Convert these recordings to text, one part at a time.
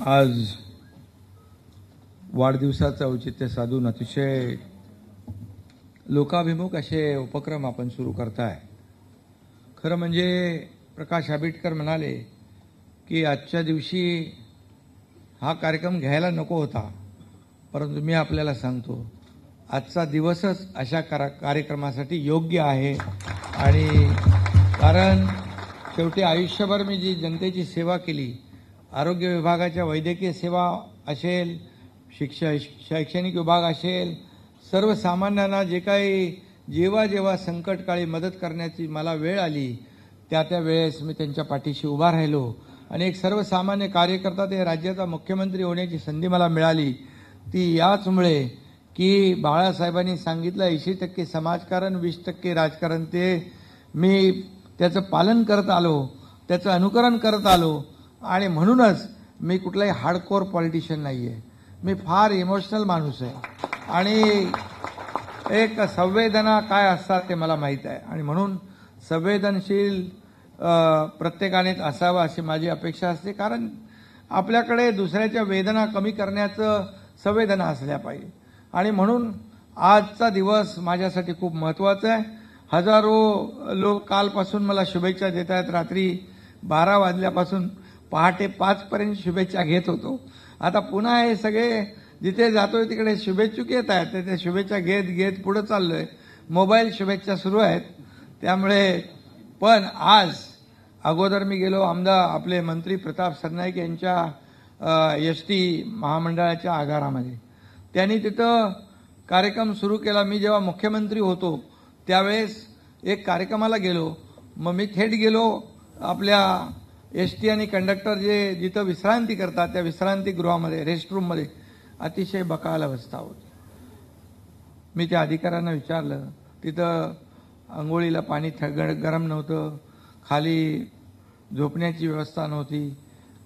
आज वाढदिवसाचं औचित्य साधून अतिशय लोकाभिमुख असे उपक्रम आपण सुरू करताय। खरं म्हणजे प्रकाश आंबेडकर म्हणाले की आजच्या दिवशी हा कार्यक्रम घ्यायला नको होता, परंतु मी आपल्याला सांगतो आजचा दिवसच अशा कार्यक्रमासाठी योग्य आहे। आणि कारण शेवटी आयुष्यभर मी जी जनतेची सेवा केली, आरोग्य विभागाच्या वैद्यकीय सेवा असेल, शैक्षणिक विभाग असेल, सर्वसामान्यांना जे काही जेव्हा संकटकाळी मदत करण्याची मला वेळ आली त्या वेळेस मी त्यांच्या पाठीशी उभा राहिलो। आणि एक सर्वसामान्य कार्यकर्ता ते राज्याचा मुख्यमंत्री होण्याची संधी मला मिळाली ती याचमुळे की बाळासाहेबांनी सांगितलं 80% समाजकारण 20% राजकारण, ते मी त्याचं पालन करत आलो, त्याचं अनुकरण करत आलो। आणि म्हणूनच मी कुठलाही हार्डकोर पॉलिटिशियन नाहीये, मी फार इमोशनल माणूस आहे आणि एक संवेदना काय असतात ते मला माहीत आहे। आणि म्हणून संवेदनशील प्रत्येकाने असावं अशी माझी अपेक्षा असते, कारण आपल्याकडे दुसऱ्याच्या वेदना कमी करण्याचं संवेदना असल्या पाहिजे। आणि म्हणून आजचा दिवस माझ्यासाठी खूप महत्त्वाचा आहे। हजारो लोक कालपासून मला शुभेच्छा देत आहेत, रात्री 12 वाजल्यापासून पहाटे 5 पर्यंत शुभेच्छा घेत होतो। आता पुन्हा हे सगळे जिथे जातोय तिकडे शुभेच्छुक येत आहेत, ते शुभेच्छा घेत घेत पुढे चाललोय। मोबाईल शुभेच्छा सुरू आहेत, त्यामुळे पण आज अगोदर मी गेलो आपले मंत्री प्रताप सरनाईक यांच्या एसटी महामंडळाच्या आगारामध्ये, त्यांनी तिथं कार्यक्रम सुरू केला। मी जेव्हा मुख्यमंत्री होतो त्यावेळेस एक कार्यक्रमाला गेलो, मग मी थेट गेलो आपल्या एसटी आणि कंडक्टर जिथं विश्रांती करतात त्या विश्रांतीगृहामध्ये, रेस्टरूममध्ये अतिशय बकाल अवस्था होती। मी त्या अधिकाऱ्यांना विचारलं, तिथं अंघोळीला पाणी गरम नव्हतं, खाली झोपण्याची व्यवस्था नव्हती,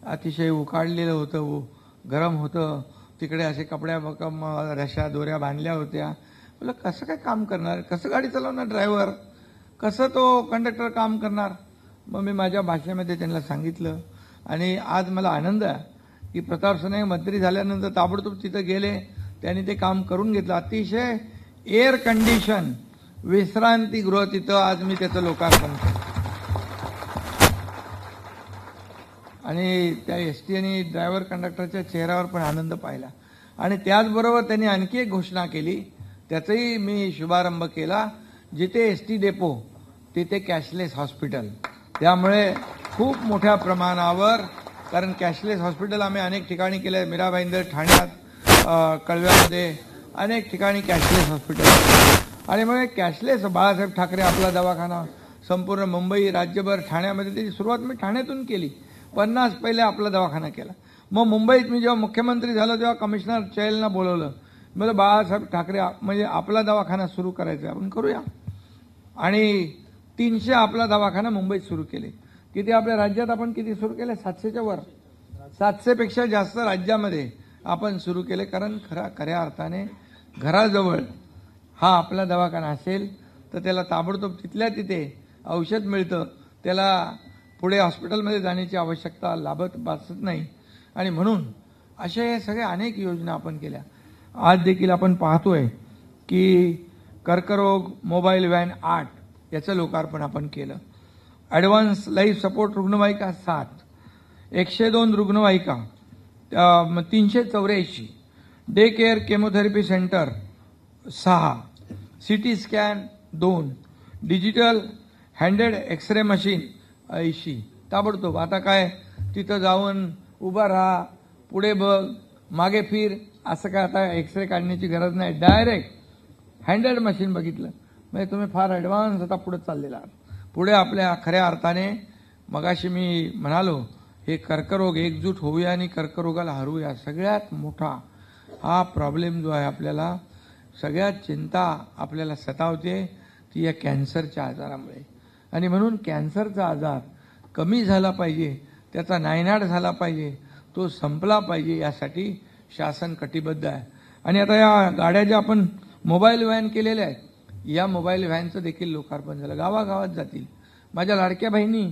अतिशय उकाडलेलं होतं, गरम होतं, तिकडे असे कपड्या रश्या दोऱ्या बांधल्या होत्या। बोला कसं काय काम करणार, कसं गाडी चालवणार ड्रायव्हर, कसं तो कंडक्टर काम करणार। मग मी माझ्या भाषेमध्ये त्यांना सांगितलं। आणि आज मला आनंद आहे की प्रताप सरनाईक मंत्री झाल्यानंतर ताबडतोब तिथं गेले, त्यांनी ते काम करून घेतलं। अतिशय एअर कंडिशन विश्रांतीगृह तिथं आज मी त्याचं लोकार्पण केलं। आणि त्या एसटी आणि ड्रायव्हर कंडक्टरच्या चेहऱ्यावर पण आनंद पाहिला। आणि त्याचबरोबर त्यांनी आणखी एक घोषणा केली, त्याचाही मी शुभारंभ केला, जिथे एसटी डेपो तिथे कॅशलेस हॉस्पिटल। त्यामुळे खूप मोठ्या प्रमाणावर, कारण कॅशलेस हॉस्पिटल आम्ही अनेक ठिकाणी केले, मीरा भाईंदर ठाण्यात, कळव्यामध्ये अनेक ठिकाणी कॅशलेस हॉस्पिटल। आणि मग कॅशलेस बाळासाहेब ठाकरे आपला दवाखाना संपूर्ण मुंबई राज्यभर, ठाण्यामध्ये त्याची सुरुवात मी ठाण्यातून केली, 50 पहिले आपला दवाखाना केला। मग मुंबईत मी जेव्हा मुख्यमंत्री झालो तेव्हा कमिशनर चैलना बोलवलं, म्हणजे बाळासाहेब ठाकरे म्हणजे आपला दवाखाना सुरू करायचा, आपण करूया। आणि 300 आपला दवाखाना मुंबईत सुरू केले। किती आपल्या राज्यात आपण किती सुरू केले, 700च्या वर, 700 पेक्षा जास्त राज्यामध्ये आपण सुरू केले। कारण खऱ्या अर्थाने घराजवळ हा आपला दवाखाना असेल तर त्याला ताबडतोब तिथल्या तिथे औषध मिळतं, त्याला पुढे हॉस्पिटलमध्ये जाण्याची आवश्यकता भासत नाही। आणि म्हणून असे सगळे अनेक योजना आपण केल्या। आज देखील आपण पाहतोय की कर्करोग मोबाईल व्हॅन 8 याचं लोकार्पण आपण केलं। ॲडव्हान्स लाईफ सपोर्ट रुग्णवाहिका 7, 102 रुग्णवाहिका 384, day care chemotherapy centre 6, CT scan 2, digital handed x-ray machine 80। ताबडतोब आता काय तिथं जाऊन उभा राहा, पुढे बघ, मागे फिर, असं काय आता एक्सरे काढण्याची गरज नाही, डायरेक्ट हँडेड मशीन बघितलं म्हणजे तुम्ही फार ॲडव्हान्स आता पुढे चाललेला आहात। पुढे आपल्या खऱ्या अर्थाने मगाशी मी म्हणालो, हे कर्करोग एकजूट होऊया आणि कर्करोगाला हरवूया। सगळ्यात मोठा हा प्रॉब्लेम जो आहे, आपल्याला सगळ्यात चिंता आपल्याला सतावते ती या कॅन्सरच्या आजारामुळे। आणि म्हणून कॅन्सरचा आजार कमी झाला पाहिजे, त्याचा नायनाट झाला पाहिजे, तो संपला पाहिजे, यासाठी शासन कटिबद्ध आहे। आणि आता या गाड्या ज्या आपण मोबाईल व्हॅन केलेल्या आहेत, या मोबाईल व्हॅनचं देखील लोकार्पण झालं, गावागावात जातील। माझ्या लाडक्या बहिणी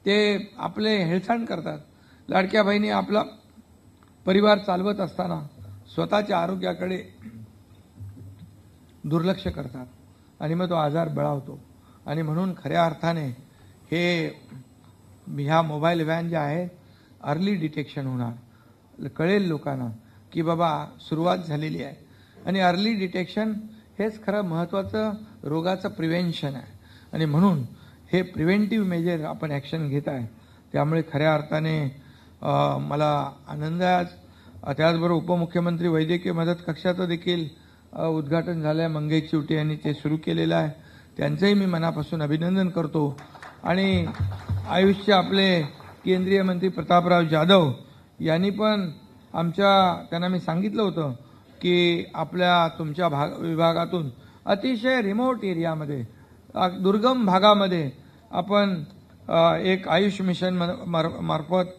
ते आपले हेळसांड करतात, लाडक्या बहिणी आपला परिवार चालवत असताना स्वतःच्या आरोग्याकडे दुर्लक्ष करतात आणि मग तो आजार बळावतो. आणि म्हणून खऱ्या अर्थाने ह्या मोबाईल व्हॅन ज्या आहेत अर्ली डिटेक्शन होणार, कळेल लोकांना की बाबा सुरुवात झालेली आहे. आणि अर्ली डिटेक्शन हेच खरं महत्त्वाचं रोगाचं प्रिव्हेन्शन आहे. आणि म्हणून हे प्रिव्हेंटिव्ह मेजर आपण ॲक्शन घेत आहे. त्यामुळे खऱ्या अर्थाने मला आनंद आहे. आज त्याचबरोबर उपमुख्यमंत्री वैद्यकीय मदत कक्षाचं देखील उद्घाटन झालं आहे. मंगेश चिवटे यांनी ते सुरू केलेलं आहे. त्यांचंही मी मनापासून अभिनंदन करतो. आणि आयुषचे आपले केंद्रीय मंत्री प्रतापराव जाधव यांनी पण त्यांना मी सांगितलं होतं की तुमच्या विभागातून अतिशय रिमोट एरियामध्ये, दुर्गम भागामध्ये आपण एक आयुष मिशन मार्फत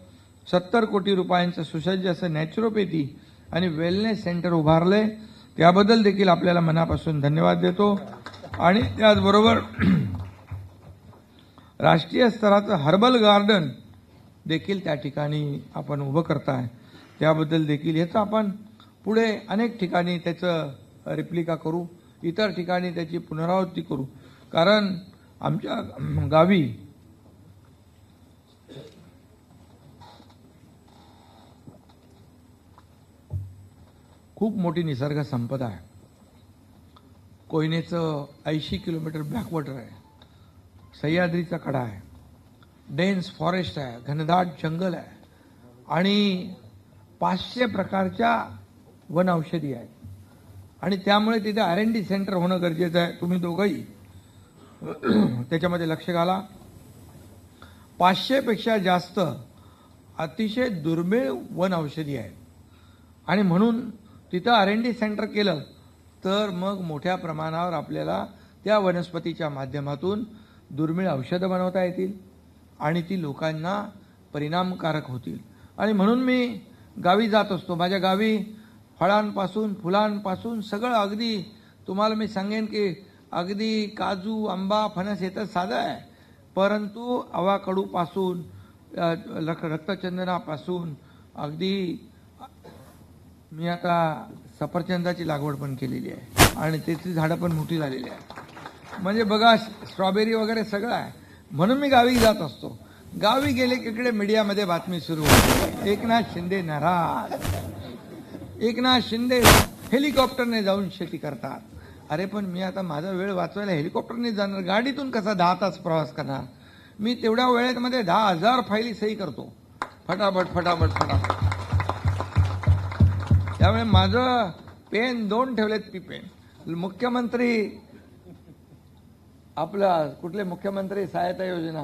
70 कोटी रुपयांचं सुसज्ज असं नॅचरोपॅथी आणि वेलनेस सेंटर उभारले. त्याबद्दल देखील आपल्याला मनापासून धन्यवाद देतो. आणि त्याचबरोबर राष्ट्रीय स्तराचं हर्बल गार्डन देखील त्या ठिकाणी आपण उभं करताय. त्याबद्दल देखील याचं आपण पुढे अनेक ठिकाणी त्याचं रिप्लिका करू, इतर ठिकाणी त्याची पुनरावृत्ती करू. कारण आमच्या गावी खूप मोठी निसर्ग संपदा आहे. कोयनेचं 80 किलोमीटर बॅकवॉटर आहे, सह्याद्रीचा कडा आहे, डेन्स फॉरेस्ट आहे, घनदाट जंगल आहे आणि 500 प्रकारच्या वन औषधी आहेत. आणि त्यामुळे तिथे R&D सेंटर होणं गरजेचं आहे. तुम्ही दोघंही त्याच्यामध्ये लक्ष घाला. 500 पेक्षा जास्त अतिशय दुर्मिळ वन औषधी आहेत. आणि म्हणून तिथं R&D सेंटर केलं तर मग मोठ्या प्रमाणावर आपल्याला त्या वनस्पतीच्या माध्यमातून दुर्मिळ औषधं बनवता येतील आणि ती लोकांना परिणामकारक होतील. आणि म्हणून मी गावी जात असतो. माझ्या गावी फळांपासून फुलांपासून सगळं अगदी तुम्हाला मी सांगेन की अगदी काजू, आंबा, फणस हे तर साधं आहे, परंतु आवाकडूपासून रक्तचंदनापासून अगदी मी आता सफरचंदाची लागवड पण केलेली आहे आणि त्याची झाडं पण मोठी झालेली आहेत. म्हणजे बघा स्ट्रॉबेरी वगैरे सगळं आहे. म्हणून मी गावी जात असतो. गावी गेले की इकडे मीडियामध्ये बातमी सुरू होते, एकनाथ शिंदे नाराज, एकनाथ शिंदे हेलिकॉप्टरने जाऊन शेती करतात. अरे पण मी आता माझा वेळ वाचवायला हेलिकॉप्टरने जाणार, गाडीतून कसा 10 तास प्रवास करणार. मी तेवढ्या वेळेमध्ये 10,000 फायली सही करतो, फटाफट फटाफट फटाफट. त्यामुळे माझं पेन 2 ठेवलेत पी पेन. मुख्यमंत्री आपला कुठले मुख्यमंत्री सहायता योजना,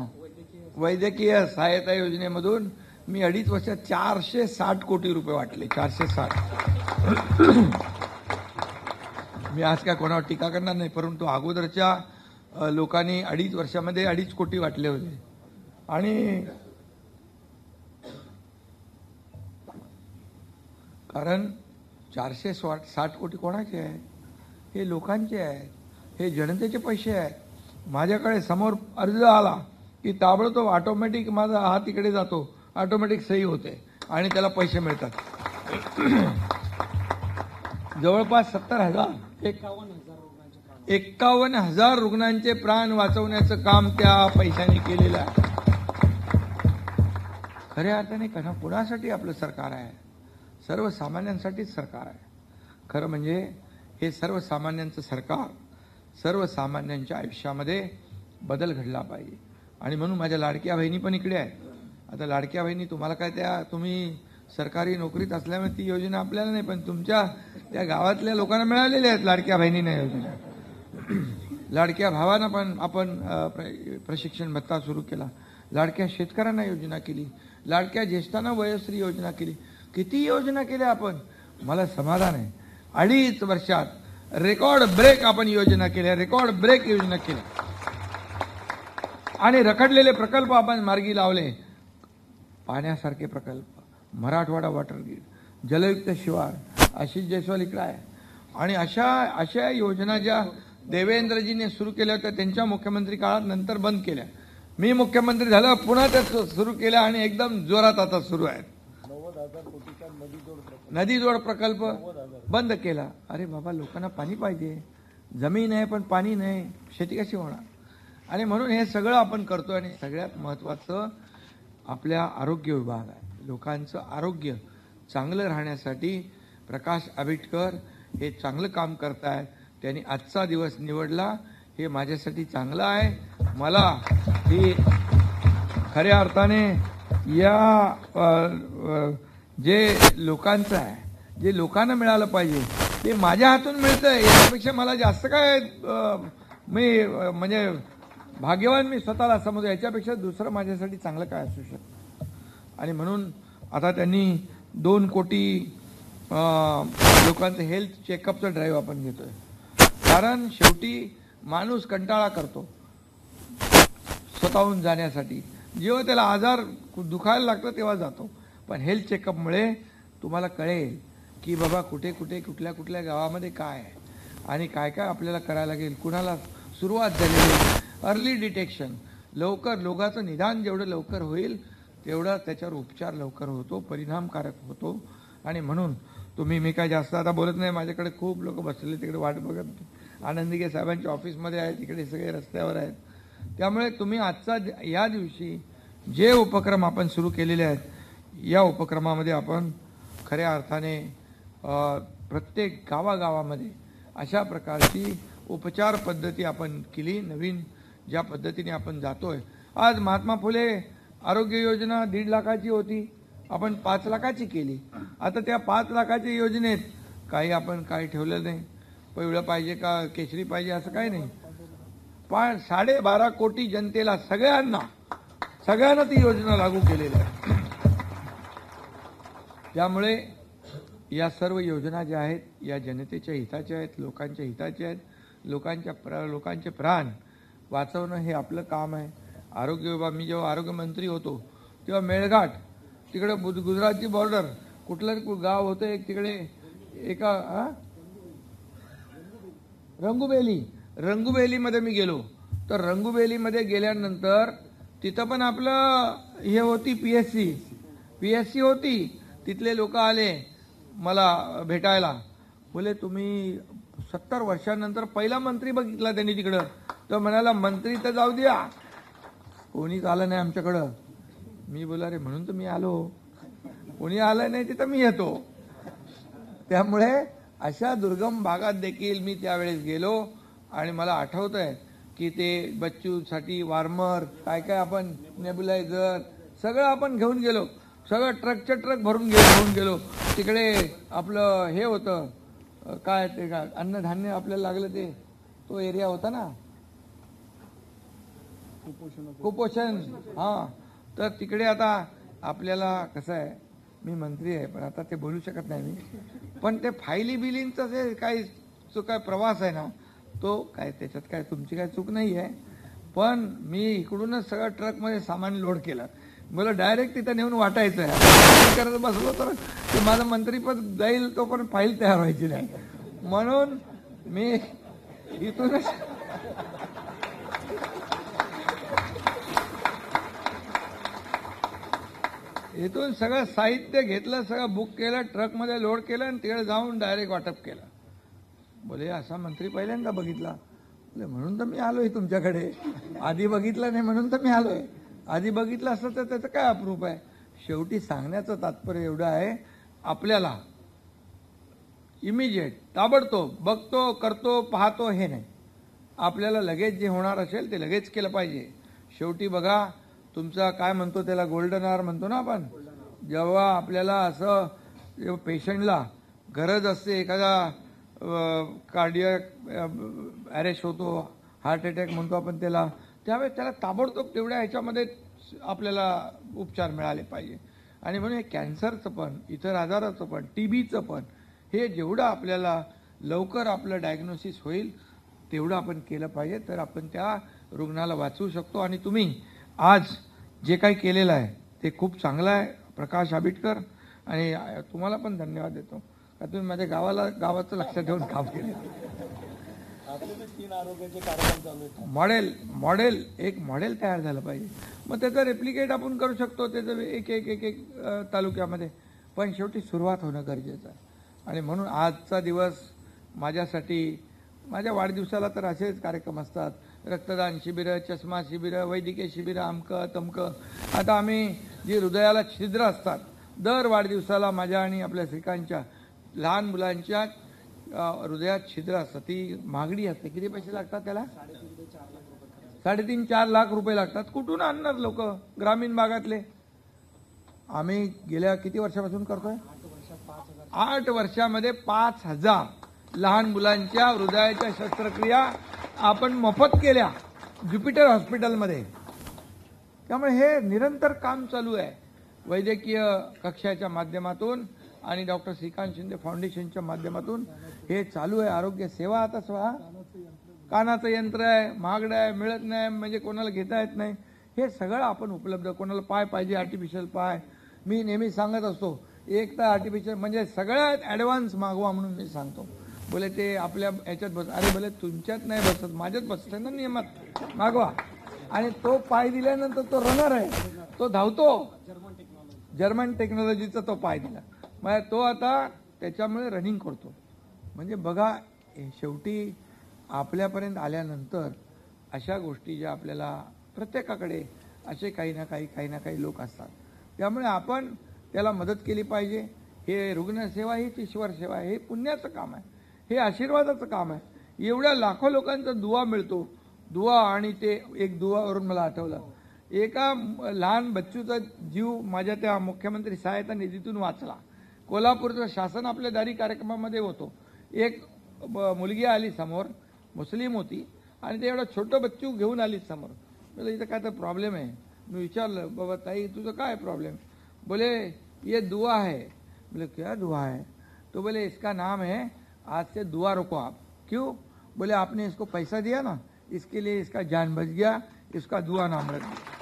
वैद्यकीय सहायता योजनेमधून मी 2.5 वर्षात 460 कोटी रुपये वाटले. 460. मी आज काय कोणावर टीका करणार नाही, परंतु अगोदरच्या लोकांनी 2.5 वर्षामध्ये 2.5 कोटी वाटले होते. आणि कारण 460 कोटी कोणाचे आहेत? हे लोकांचे आहेत, हे जनतेचे पैसे आहेत. माझ्याकडे समोर अर्ज आला की ताबडतोब ऑटोमॅटिक माझा हात इकडे जातो, ऑटोमॅटिक सही होते आणि त्याला पैसे मिळतात. जवळपास 51,000 रुग्णांचे प्राण वाचवण्याचं काम त्या पैशाने केलेलं आहे. खऱ्या अर्थाने कुणासाठी आपलं सरकार आहे? सर्वसामान्यांसाठीच सरकार आहे. खरं म्हणजे हे सर्वसामान्यांचं सरकार सर्वसामान्यांच्या आयुष्यामध्ये बदल घडला पाहिजे. आणि म्हणून माझ्या लाडक्या बहिणी पण इकडे आहेत. आता लाडक्या बहिणी तुम्हाला काय तुम्ही सरकारी नोकरीत असल्यामुळे ती योजना आपल्याला नाही, पण तुमच्या त्या गावातल्या लोकांना मिळालेल्या आहेत लाडक्या बहिणींना योजना. लाडक्या भावांना पण आपण प्रशिक्षण भत्ता सुरू केला, लाडक्या शेतकऱ्यांना योजना केली, लाडक्या ज्येष्ठांना वयोश्री योजना केली. किती योजना केल्या आपण, मला समाधान आहे. 2.5 वर्षात रेकॉर्ड ब्रेक आपण योजना केल्या, रेकॉर्ड ब्रेक योजना केल्या आणि रखडलेले प्रकल्प आपण मार्गी लावले. पाण्यासारखे प्रकल्प, मराठवाडा वॉटर ग्रीड, जलयुक्त शिवार, आशिष जयस्वाल इकडे आहे. आणि अशा योजना ज्या देवेंद्रजीने सुरू केल्या होत्या त्यांच्या मुख्यमंत्री काळात, नंतर बंद केल्या. मी मुख्यमंत्री झालं पुन्हा त्या सुरू केल्या आणि एकदम जोरात आता सुरू आहेत. नदी जोड प्रकल्प बंद केला. अरे बाबा, लोकांना पाणी पाहिजे, जमीन आहे पण पाणी नाही, शेती कशी होणार? आणि म्हणून हे सगळं आपण करतो. आणि सगळ्यात महत्त्वाचं आपल्या आरोग्य विभाग आहे. लोकांचं आरोग्य चांगलं राहण्यासाठी प्रकाश आंबेडकर हे चांगलं काम करतायत. त्यांनी आजचा दिवस निवडला, हे माझ्यासाठी चांगलं आहे. मला ही खऱ्या अर्थाने या जे लोकांचं आहे, जे लोकांना मिळालं पाहिजे ते माझ्या हातून मिळतंय. यापेक्षा मला जास्त काय मी म्हणजे भाग्यवान मी स्वतःला समजतो. याच्यापेक्षा दुसरं माझ्यासाठी चांगलं काय असू शकतं? आणि म्हणून आता त्यांनी 2 कोटी लोकांचं हेल्थ चेकअपचं ड्राईव्ह आपण घेतोय. कारण शेवटी माणूस कंटाळा करतो स्वतःहून जाण्यासाठी. जेव्हा त्याला आजार दुखायला लागतं तेव्हा जातो. पण हेल्थ चेकअपमुळे तुम्हाला कळेल की बाबा कुठे कुठे कुठल्या कुठल्या गावामध्ये काय आहे आणि काय काय आपल्याला करायला लागेल. कुणाला सुरुवात झालेली, अर्ली डिटेक्शन, लवकर लोकांचं निदान जेवढं लवकर होईल तेवढा त्याच्यावर उपचार लवकर होतो, परिणामकारक होतो. आणि म्हणून मी काय जास्त आता बोलत नाही. माझ्याकडे खूप लोक बसलेले तिकडे वाट बघत, आनंदीगे साहेबांच्या ऑफिसमध्ये आहेत, तिकडे सगळे रस्त्यावर आहेत. त्यामुळे तुम्ही आजचा या दिवशी जे उपक्रम आपण सुरू केलेले आहेत, या उपक्रमामध्ये आपण खऱ्या अर्थाने प्रत्येक गावागावामध्ये अशा प्रकारची उपचार पद्धती आपण केली. नवीन ज्या पद्धतीने आपण जातोय. आज महात्मा फुले आरोग्य योजना 1.5 लाखाची होती, आपण 5 लाखाची केली. आता त्या 5 लाखाच्या योजनेत काही आपण काही ठेवलं नाही. पिवळं पाहिजे का केशरी पाहिजे असं काही नाही. पण 12.5 कोटी जनतेला सगळ्यांना ती योजना लागू केलेली आहे. त्यामुळे या सर्व योजना ज्या आहेत या जनतेच्या हिताच्या आहेत, लोकांच्या हिताच्या आहेत. लोकांचे प्राण वाचवणं हे आपलं काम आहे. आरोग्य विभाग, मी जेव्हा आरोग्यमंत्री होतो तेव्हा मेळघाट तिकडे गुजरातची बॉर्डर कुठलं गाव होतं एक तिकडे, एका रंगुबेलीमध्ये मी गेलो. तर रंगुबेलीमध्ये गेल्यानंतर तिथं पण आपलं हे होती पीएससी होती. तिथले लोक आले मला भेटायला. बोले तुम्ही 70 वर्षांनंतर पहिला मंत्री बघितला त्यांनी तिकडं. तर म्हणाला मंत्री तर जाऊ द्या, कोणीच आलं नाही आमच्याकडं. मी बोला रे म्हणून तर मी आलो, कोणी आलं नाही तिथं मी येतो. त्यामुळे अशा दुर्गम भागात देखील मी त्यावेळेस गेलो. आणि मला आठवतंय की ते बच्चूसाठी वार्मर काय काय आपण नेब्युलायझर सगळं आपण घेऊन गेलो. सगळं ट्रकचे ट्रक भरून घेऊन गेलो. तिकडे आपलं हे होतं काय ते का अन्नधान्य आपल्याला लागलं ते तो एरिया होता ना कुपोषण. हां, तर तिकडे आता आपल्याला कसं आहे, मी मंत्री आहे पण आता ते बोलू शकत नाही मी. पण ते फायली बिलींचं जे काही जो काय प्रवास आहे ना तो काय त्याच्यात काय तुमची काय चूक नाही आहे. पण मी इकडूनच सगळं ट्रकमध्ये सामान लोड केलं. मला डायरेक्ट तिथं नेऊन वाटायचं आहे. करत बसलो तर ते माझं मंत्रीपद जाईल तो पण फाईल तयार व्हायची नाही. म्हणून मी इथूनच इथून सगळं साहित्य घेतलं, सगळं बुक केलं, ट्रकमध्ये लोड केलं आणि तिकडे जाऊन डायरेक्ट वाटप केलं. बोले असा मंत्री पहिल्यांदा बघितला. बोले म्हणून तर मी आलोय तुमच्याकडे, आधी बघितलं नाही म्हणून तर मी आलोय. आधी बघितलं असतं तर त्याचं काय अप्रूप आहे. शेवटी सांगण्याचं तात्पर्य एवढं आहे, आपल्याला इमिजिएट ताबडतोब बघतो करतो पाहतो हे नाही. आपल्याला लगेच जे होणार असेल ते लगेच केलं पाहिजे. शेवटी बघा तुमचा काय म्हणतो त्याला गोल्डन आवर म्हणतो ना आपण. जेव्हा आपल्याला असं पेशंटला गरज असते, एखादा कार्डियक अरेस्ट होतो, हार्ट अटॅक म्हणतो आपण त्याला, त्यावेळेस त्याला ताबडतोब तेवढ्या ह्याच्यामध्ये आपल्याला उपचार मिळाले पाहिजे. आणि म्हणून हे कॅन्सरचं पण, इतर आजाराचं पण, टीबीचं पण, हे जेवढं आपल्याला लवकर आपलं डायग्नोसिस होईल तेवढं आपण केलं पाहिजे. तर आपण त्या रुग्णाला वाचवू शकतो. आणि तुम्ही आज जे काही केलेलं आहे ते खूप चांगलं आहे प्रकाश आंबेडकर. आणि तुम्हाला पण धन्यवाद देतो का तुम्ही माझ्या गावाचं लक्ष ठेवून काम केलं. मॉडेल एक मॉडेल तयार झालं पाहिजे. मग त्याचं रेप्लिकेट आपण करू शकतो त्याचं एक तालुक्यामध्ये. पण शेवटी सुरुवात होणं गरजेचं आहे. आणि म्हणून आजचा दिवस माझ्यासाठी, माझ्या वाढदिवसाला तर असेच कार्यक्रम असतात, रक्तदान शिबिरं, चष्मा शिबिरं, वैद्यकीय शिबिरं, अमकं तमकं. आता आम्ही जी हृदयाला छिद्र असतात, दर वाढदिवसाला माझ्या आणि आपल्या श्रीकांतच्या लहान मुलांच्या हृदयात छिद्र असतात, ती महागडी असते. किती पैसे लागतात त्याला? 3.5-4 लाख रुपये लागतात. कुठून आणणार लोक ग्रामीण भागातले? आम्ही गेल्या किती वर्षापासून करतोय? 8 वर्षामध्ये 5,000 लहान मुलांच्या हृदयाच्या शस्त्रक्रिया आपण मोफत केल्या ज्युपिटर हॉस्पिटलमध्ये. त्यामुळे हे निरंतर काम चालू आहे वैद्यकीय कक्षाच्या माध्यमातून आणि डॉक्टर श्रीकांत शिंदे फाउंडेशनच्या माध्यमातून हे चालू आहे. आरोग्य सेवा आता स्वतः कानाचं यंत्र आहे, महागडं आहे, मिळत नाही, म्हणजे कोणाला घेता येत नाही, हे सगळं आपण उपलब्ध. कोणाला पाय पाहिजे, आर्टिफिशियल पाय, मी नेहमी सांगत असतो एक तर आर्टिफिशियल म्हणजे सगळ्यात ॲडव्हान्स मागवा म्हणून मी सांगतो. बोले ते आपल्या याच्यात बस, अरे बोले तुमच्यात नाही बसत, माझ्यात बसत ना नियमात, मागवा. आणि तो पाय दिल्यानंतर तो रनर आहे, तो धावतो. जर्मन टेक्नॉलॉजीचा तो पाय दिला, मग तो आता त्याच्यामुळे रनिंग करतो. म्हणजे बघा, शेवटी आपल्यापर्यंत आल्यानंतर अशा गोष्टी ज्या आपल्याला प्रत्येकाकडे असे काही ना काही लोक असतात, त्यामुळे आपण त्याला मदत केली पाहिजे. हे रुग्णसेवा हीच ईश्वर सेवा आहे, हे पुण्याचं काम आहे, हे आशीर्वादाचं काम आहे. एवढ्या लाखो लोकांचा दुवा मिळतो. दुवा, आणि ते एक दुवावरून मला आठवलं, एका लहान बच्चूचा जीव माझ्या त्या मुख्यमंत्री सहायता निधीतून वाचला. कोल्हापूरचं शासन आपल्या दारी कार्यक्रमामध्ये होतो. एक मुलगी आली समोर, मुस्लिम होती, आणि ते एवढं छोटं बच्चू घेऊन आली समोर. बोले इथं काय तर प्रॉब्लेम आहे. मी विचारलं, बाबा ताई तुझं काय प्रॉब्लेम? बोले ये दुआ है. बोले क्या दुआ है? तो बोले इसका नाम है, आज से दुआ रखो आप. क्यों? बोले आपने इसको पैसा दिया ना, इसके लिए इसका जान बच गया, इसका दुआ नाम रख दिया.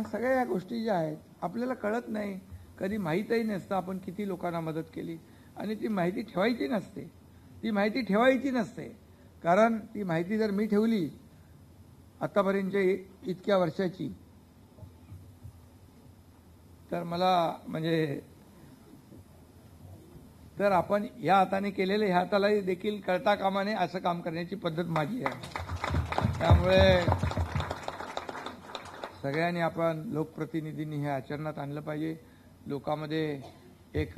सगळ्या या गोष्टी ज्या आहेत आपल्याला कळत नाही, कधी माहीतही नसतं आपण किती लोकांना मदत केली, आणि ती माहिती ठेवायची नसते. ती माहिती ठेवायची नसते, कारण ती माहिती जर मी ठेवली आतापर्यंतच्या इतक्या वर्षाची, तर मला म्हणजे तर आपण या हाताने केलेले ह्या हातालाही देखील कळता कामा नये, असं काम करण्याची पद्धत माझी आहे. त्यामुळे सगळ्यांनी आपण लोकप्रतिनिधींनी हे आचरणात आणलं पाहिजे. लोकांमध्ये एक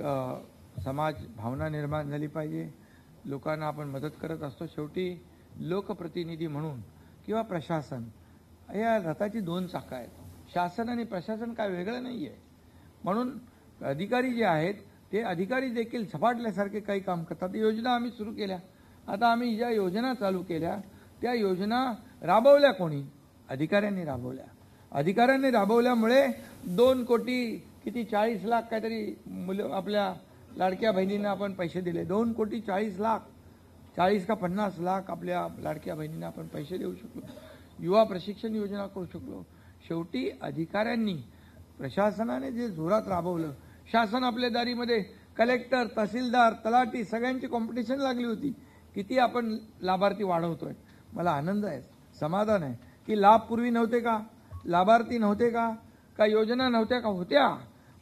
समाज भावना निर्माण झाली पाहिजे. लोकांना आपण मदत करत असतो. शेवटी लोकप्रतिनिधी म्हणून किंवा प्रशासन, या रथाची 2 चाकं आहेत. शासन आणि प्रशासन काय वेगळं नाही आहे. म्हणून अधिकारी जे आहेत ते अधिकारी देखील झपाटल्यासारखे काही काम करतात. योजना आम्ही सुरू केल्या. आता आम्ही ज्या योजना चालू केल्या त्या योजना राबवल्या कोणी? अधिकाऱ्यांनी राबवल्या. अधिकाऱ्यांनी राबवल्यामुळे 2 कोटी किती 40 लाख काहीतरी मुलं आपल्या लाडक्या बहिणींना आपण पैसे दिले. 2 कोटी 40 लाख, 40 का 50 लाख आपल्या लाडक्या बहिणींना आपण पैसे देऊ शकलो. युवा प्रशिक्षण योजना करू शकलो. शेवटी अधिकाऱ्यांनी, प्रशासनाने जे जोरात राबवलं, शासन आपल्या दारीमध्ये कलेक्टर, तहसीलदार, तलाठी सगळ्यांची कॉम्पिटिशन लागली होती. किती आपण लाभार्थी वाढवतोय. मला आनंद आहे, समाधान आहे की लाभ पूर्वी नव्हते का, लाभार्थी नव्हते का, का योजना नव्हत्या का, होत्या,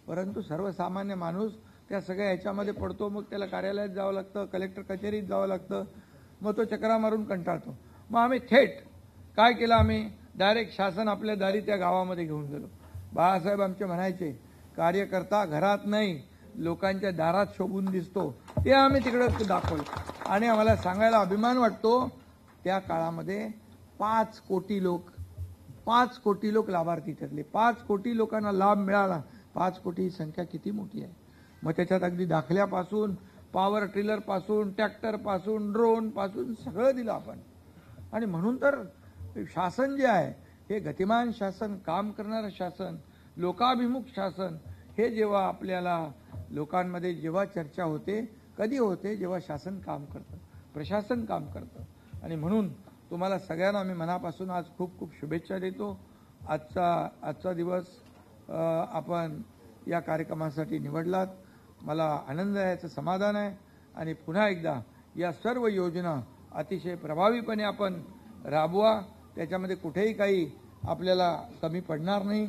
परंतु सर्वसामान्य माणूस त्या सगळ्या ह्याच्यामध्ये पडतो. मग त्याला कार्यालयात जावं लागतं, कलेक्टर कचेरीत जावं लागतं, मग तो चक्रा मारून कंटाळतो. मग आम्ही थेट काय केलं, आम्ही डायरेक्ट शासन आपल्या दारी त्या गावामध्ये घेऊन गेलो. बाळासाहेब आमचे म्हणायचे, कार्यकर्ता घरात नाही लोकांच्या दारात शोभून दिसतो, ते आम्ही तिकडे दाखवलं. आणि आम्हाला सांगायला अभिमान वाटतो, त्या काळामध्ये 5 कोटी लोक लाभार्थी ठरले. 5 कोटी लोकांना लाभ मिळाला. 5 कोटी ही संख्या किती मोठी आहे. मग त्याच्यात अगदी दाखल्यापासून, पॉवर टिलरपासून, ट्रॅक्टरपासून, ड्रोनपासून सगळं दिलं आपण. आणि म्हणून तर शासन जे आहे हे गतिमान शासन, काम करणारं शासन, लोकाभिमुख शासन, हे जेव्हा आपल्याला लोकांमध्ये जेव्हा चर्चा होते, कधी होते, जेव्हा शासन काम करतं, प्रशासन काम करतं. आणि म्हणून तुम्हाला सगळ्यांना मी मनापासून आज खूप खूप शुभेच्छा देतो. आजचा दिवस आपण या कार्यक्रमासाठी निवडलात, मला आनंद आहे, याचं समाधान आहे. आणि पुन्हा एकदा या सर्व योजना अतिशय प्रभावीपणे आपण राबवा. त्याच्यामध्ये कुठेही काही आपल्याला कमी पडणार नाही.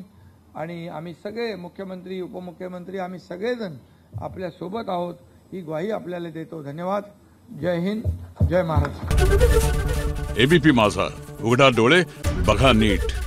आणि आम्ही सगळे मुख्यमंत्री उपमुख्यमंत्री आम्ही सगळेजण आपल्या सोबत आहोत ही ग्वाही आपल्याला देतो. धन्यवाद. जय हिंद, जय महाराष्ट्र. एबीपी माझा, उघडा डोळे बघा नीट.